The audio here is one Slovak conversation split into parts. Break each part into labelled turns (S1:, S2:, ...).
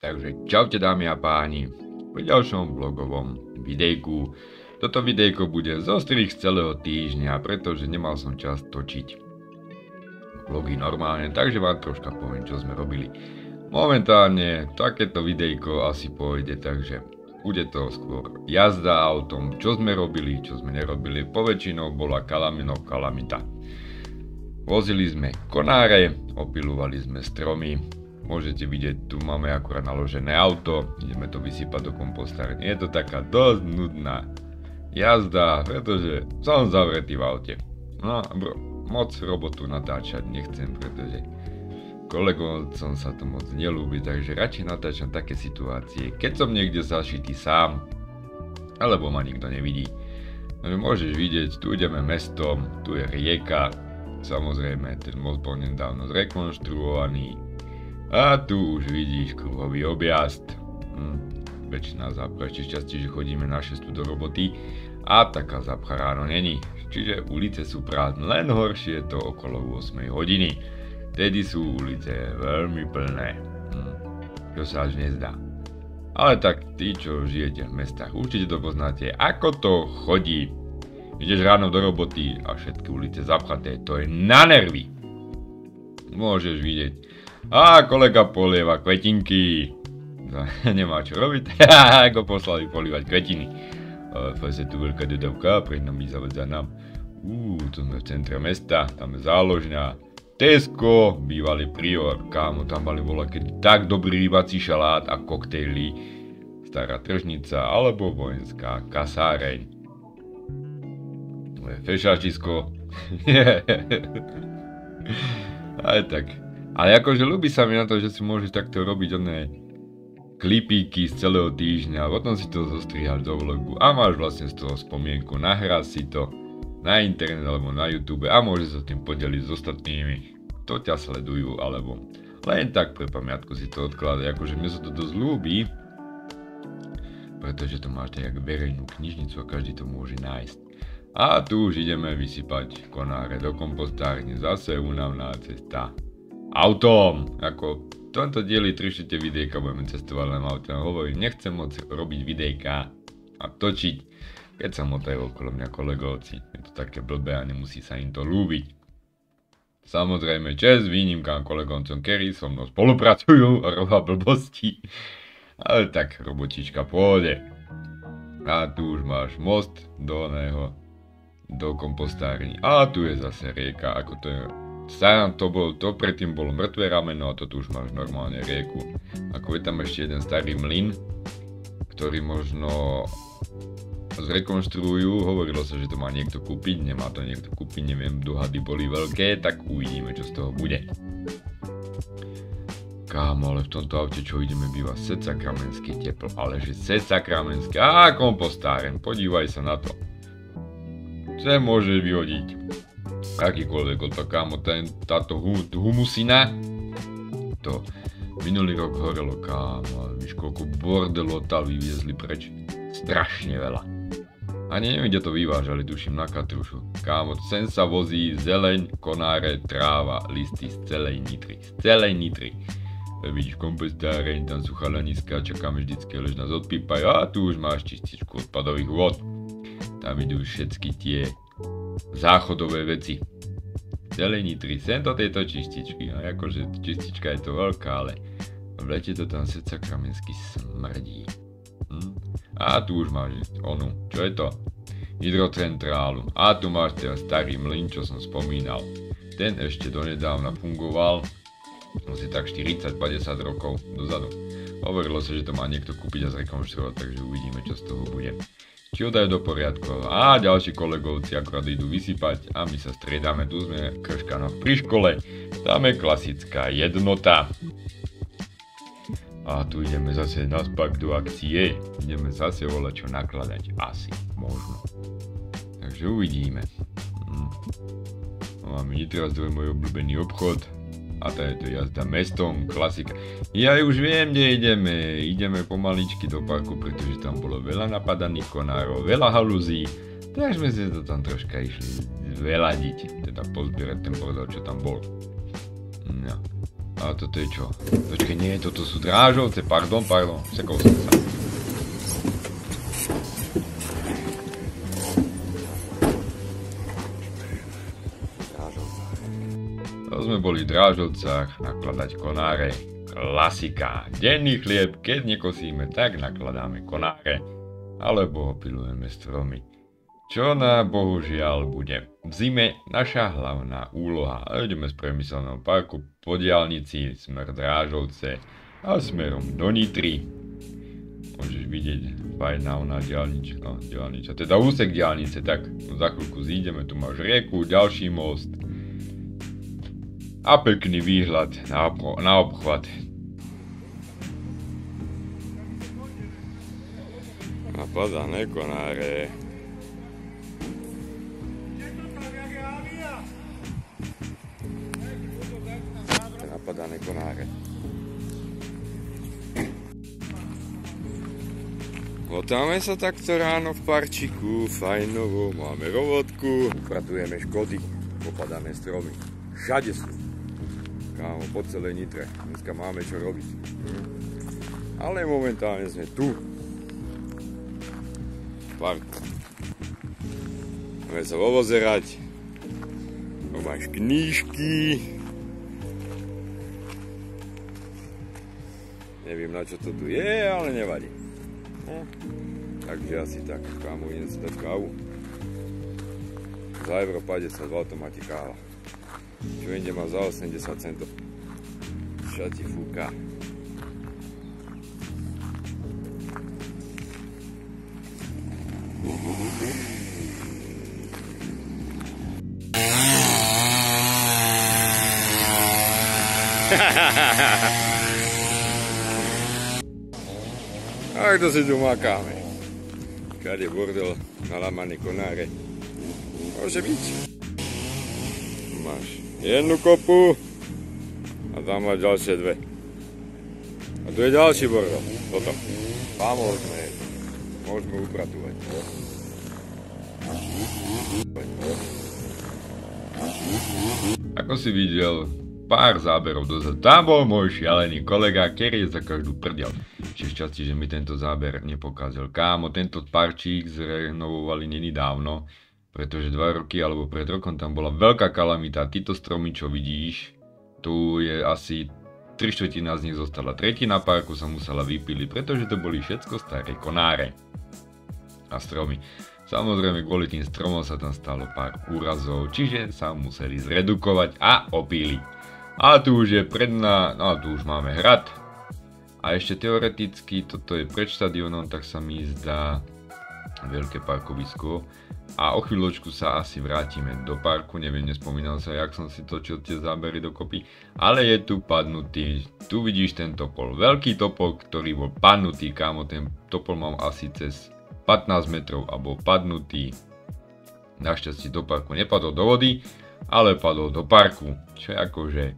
S1: Takže čaute dámy a páni, v ďalšom vlogovom videjku. Toto videjko bude zostrih z celého týždňa, pretože nemal som čas točiť vlogy normálne, takže vám troška poviem, čo sme robili. Momentálne takéto videjko asi pôjde, takže bude to skôr jazda autom, čo sme robili, čo sme nerobili. Poväčšinou bola kalamita. Vozili sme konáre, opilovali sme stromy. Môžete vidieť, tu máme akurát naložené auto, ideme to vysypať do kompostárne. Je to taká dosť nudná jazda, pretože som zavretý v aute. No, moc robotu natáčať nechcem, pretože kolegom sa to moc nelúbi, takže radšej natáčam také situácie, keď som niekde zašitý sám, alebo ma nikto nevidí. Môžeš vidieť, tu ideme mestom, tu je rieka, samozrejme ten most bol nedávno zrekonštruovaný. A tu už vidíš kruhový objazd. Väčšina zápcha, ešte šťastie, že chodíme na 6 do roboty a taká zápcha ráno není. Čiže ulice sú prázdne, len horšie je to okolo 8 hodiny. Tedy sú ulice veľmi plné. Čo sa až nezdá. Ale tak tí, čo žijete v mestách, určite to poznáte, ako to chodí. Ideš ráno do roboty a všetky ulice zapchaté, to je na nervy. Môžeš vidieť. A kolega polieva kvetinky. Nemá čo robiť, ako poslali polívať kvetiny. Fase tu veľká dodávka, pred nami za nám. Tu sme v centre mesta, tam je záložňa. Tesco, bývalý Prior, kámo, tam mali keď tak dobrý rybací šalát a koktejly. Stará tržnica, alebo vojenská kasáreň. To je fešáčisko. Aj tak. Ale akože ľúbi sa mi na to, že si môžeš takto robiť oné klipíky z celého týždňa, potom si to zostrihaš do vlogu a máš vlastne z toho spomienku, nahráš si to na internet alebo na YouTube a môžeš sa tým podeliť s ostatnými, kto ťa sledujú, alebo len tak pre pamiatku si to odkladaj, akože mne sa to dosť ľúbi, pretože to máš tak verejnú knižnicu a každý to môže nájsť. A tu už ideme vysypať konáre do kompostárne, zase únavná cesta. Autom, ako v tomto dieli 3 videjka budeme cestovať len autom. Hovorím, nechcem moc robiť videjka a točiť, keď sa motajú okolo mňa kolegovci. Je to také blbé a nemusí sa im to ľúbiť. Samozrejme, čest výnimkám kolegovcom, ktorí so mnou spolupracujú a robia blbosti. Ale tak, robotička pôjde. A tu už máš most do kompostárny. A tu je zase rieka, ako to je. To predtým bolo mŕtve rameno a to tu už máš normálne rieku. Ako je tam ešte jeden starý mlyn, ktorý možno zrekonštruujú, hovorilo sa, že to má niekto kúpiť, nemá to niekto kúpiť, neviem, dohady boli veľké, tak uvidíme, čo z toho bude. Kámo, ale v tomto aute, čo ideme, býva Sed-Sakramenský teplo, ale že Sed-Sakramenský, kompostáren, podívaj sa na to. Čo môžeš vyhodiť? Akýkoľvek to, kámo, táto humusina, to minulý rok horelo, kámo, víš koľko bordelu odtiaľ vyviezli preč, strašne veľa. Ani neviem, kde to vyvážali, tuším na Katrušu. Kámo, sem sa vozí zeleň, konáre, tráva, listy z celej Nitry. Vidíš kompostáreň, tam sú chalaniska, čakáme vždycky, lež nás odpípajú a tu už máš čističku odpadových vod. Tam idú všetky tie záchodové veci. Celej Nitry, sem do tejto čističky, no akože čistička je to veľká, ale v lete to tam Sed-Sakramenský smrdí. A tu už máš čo je to? Hydrocentrálu. A tu máš teda starý mlyn, čo som spomínal. Ten ešte donedávna fungoval, asi tak 40-50 rokov dozadu. Hovorilo sa, že to má niekto kúpiť a zrekonštruovať, takže uvidíme, čo z toho bude. Či ho dajú do poriadku a ďalší kolegovci akurát idú vysypať a my sa striedame, tu sme Krškano pri škole, tam je klasická jednota. A tu ideme zase naspäť do akcie, ideme zase volať čo nakladať, asi, možno. Takže uvidíme. Máme Nitra, to je môj obľúbený obchod. A to je to jazda mestom, klasika. Ja už viem, kde ideme pomaličky do parku, pretože tam bolo veľa napadaných konárov, veľa halúzí, tak sme si to tam troška išli zveladiť, teda pozbierať ten bordel, čo tam bol. No. A toto je čo? Počkej, nie, toto sú Drážovce, pardon, sekol som sa. To sme boli v Drážovcach nakladať konáre. Klasika. Denný chlieb, keď nekosíme, tak nakladáme konáre. Alebo opilujeme stromy. Čo na bohužiaľ bude v zime naša hlavná úloha. Ideme z priemyselného parku po diaľnici smer Drážovce a smerom do Nitry. Môžeš vidieť fajná ona diaľnička, teda úsek diaľnice, tak za chvíľku zídeme, tu máš rieku, ďalší most a pekný výhľad na obchvat. Nakladané konáre. Napadané konáre. Motáme sa takto ráno v parčiku, fajnovo, máme robotku, upratujeme škody, popadáme stromy. Všade sú. Kámo, po celej Nitre. Dneska máme čo robiť. Ale momentálne sme tu. Park. Máme sa povozerať. Máš knížky. Neviem, na čo to tu je, ale nevadí. Takže asi tak, kámo, idem si dať kávu. Za euro 50 v automate káva. Čo inde má za 80 centov. Čo ti fúka. A kto si tu makáme? Kade bordel, nalamané konáre. Môže byť. Máš jednu kopu a tam máš ďalšie dve. A tu je ďalší bordel. Toto. Tam môžeme upratovať. Ako si videl, pár záberov dozadu. Tam bol môj šialený kolega, ktorý je za každú prdiel. Ešte šťastie, že mi tento záber nepokázal. Kámo, tento parčík zrenovovali nedávno, pretože 2 roky alebo pred rokom tam bola veľká kalamita. Títo stromy, čo vidíš, tu je asi 3/4 z nich zostala. 1/3 parku sa musela vypíliť, pretože to boli všetko staré konáre a stromy. Samozrejme, kvôli tým stromom sa tam stalo pár úrazov, čiže sa museli zredukovať a opíliť. A tu už je predná, no tu už máme hrad. A ešte teoreticky, toto je pred štadiónom, tak sa mi zdá veľké parkovisko. A o chvíľočku sa asi vrátime do parku, neviem, nespomínal sa, jak som si točil tie zábery dokopy. Ale je tu padnutý, tu vidíš ten topol, veľký topol, ktorý bol padnutý, kámo, ten topol mám asi cez 15 metrov a bol padnutý. Našťastie do parku nepadol do vody, ale padol do parku, čo akože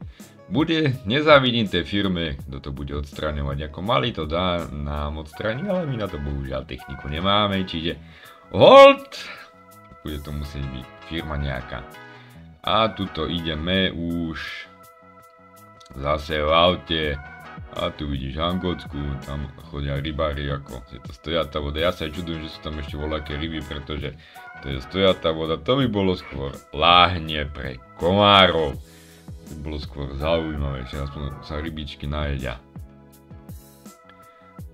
S1: bude, nezávidím tej firme, kto to bude odstraňovať, ako mali to dá nám odstraniť, ale my na to bohužiaľ techniku nemáme, čiže hold, bude to musieť byť firma nejaká. A tuto ideme už zase v aute a tu vidíš Angocku, tam chodia rybári, ako je to stojatá voda. Ja sa aj čudujem, že sú tam ešte voľaké ryby, pretože to je stojatá voda, to by bolo skôr láhne pre komárov. To by bolo skôr zaujímavé, že aspoň sa rybičky najedia.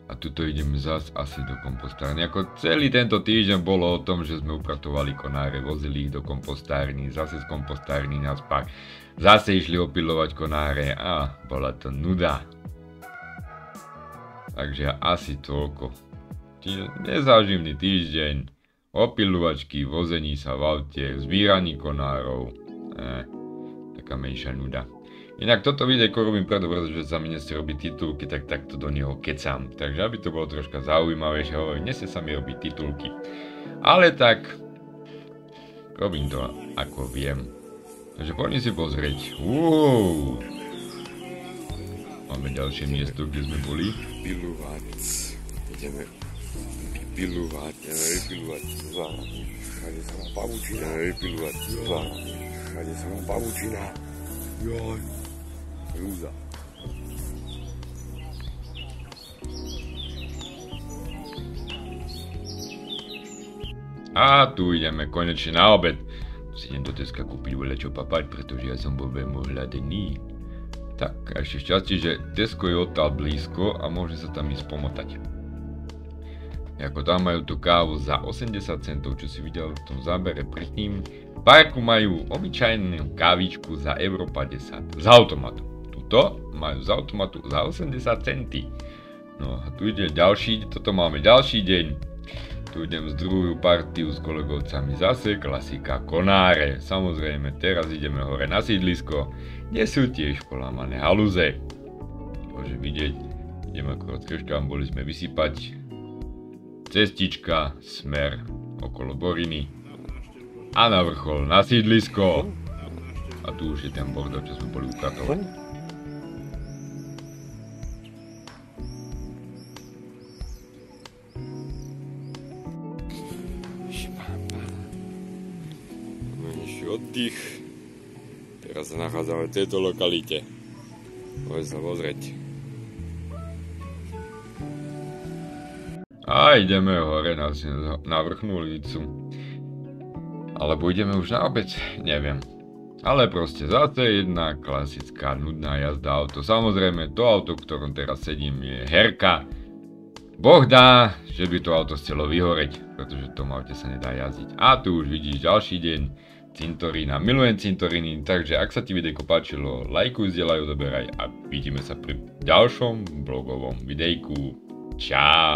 S1: A tuto ideme zase asi do kompostárny. Ako celý tento týždeň bolo o tom, že sme upratovali konáre, vozili ich do kompostárny, zase z kompostárny na spák. Zase išli opilovať konáre a bola to nuda. Takže asi toľko. Čiže nezáživný týždeň, opilovačky, vození sa v aute, zbíraní konárov. Taká menšia nuda. Inak toto videjko robím preto, pretože sa mi nechce robiť titulky, tak takto do neho kecam. Takže aby to bolo troška zaujímavejšie, hovorím, nechce sa mi robiť titulky. Ale tak, robím to ako viem. Takže poďme si pozrieť. Máme ďalšie miesto, kde sme boli. Vypilovať. Ideme vypilovať. Všade sa má pavučina. Všade sa má pavučina. Joj. Hrúza. A tu ideme konečne na obed. Si idem do Teska kúpiť voľačo papať, pretože ja som bol veľmi hladený. Tak, a ešte šťastie, že Tesko je odtiaľ blízko a môže sa tam ísť pomotať. Ako tam majú tú kávu za 80 centov, čo si videl v tom zábere predtým. V parku majú obyčajnú kávičku za euro 50 z automatu. Tuto majú z automatu za 80 centy. No a tu ide ďalší, toto máme ďalší deň. Tu idem z druhú partiu s kolegovcami, zase klasika konáre. Samozrejme, teraz ideme hore na sídlisko, kde sú tiež polamané halúze. Môže vidieť, ideme akorát s krškám, boli sme vysypať. Cestička, smer okolo Boriny. A na vrchol na sídlisko. A tu už je ten bordel, čo sme boli upratovať. Oddych. Teraz sa nachádzame v tejto lokalite. Poďme sa pozrieť. A ideme hore na vrchnú ulicu. Alebo ideme už na obec? Neviem. Ale proste zase jedna klasická nudná jazda auto. Samozrejme to auto, v ktorom teraz sedím, je herka. Boh dá, že by to auto chcelo vyhoreť, pretože v tom aute sa nedá jazdiť. A tu už vidíš ďalší deň. Cintorína. Milujem cintoríny, takže ak sa ti videjko páčilo, lajkuj, zdieľaj, odoberaj a vidíme sa pri ďalšom blogovom videjku. Čau.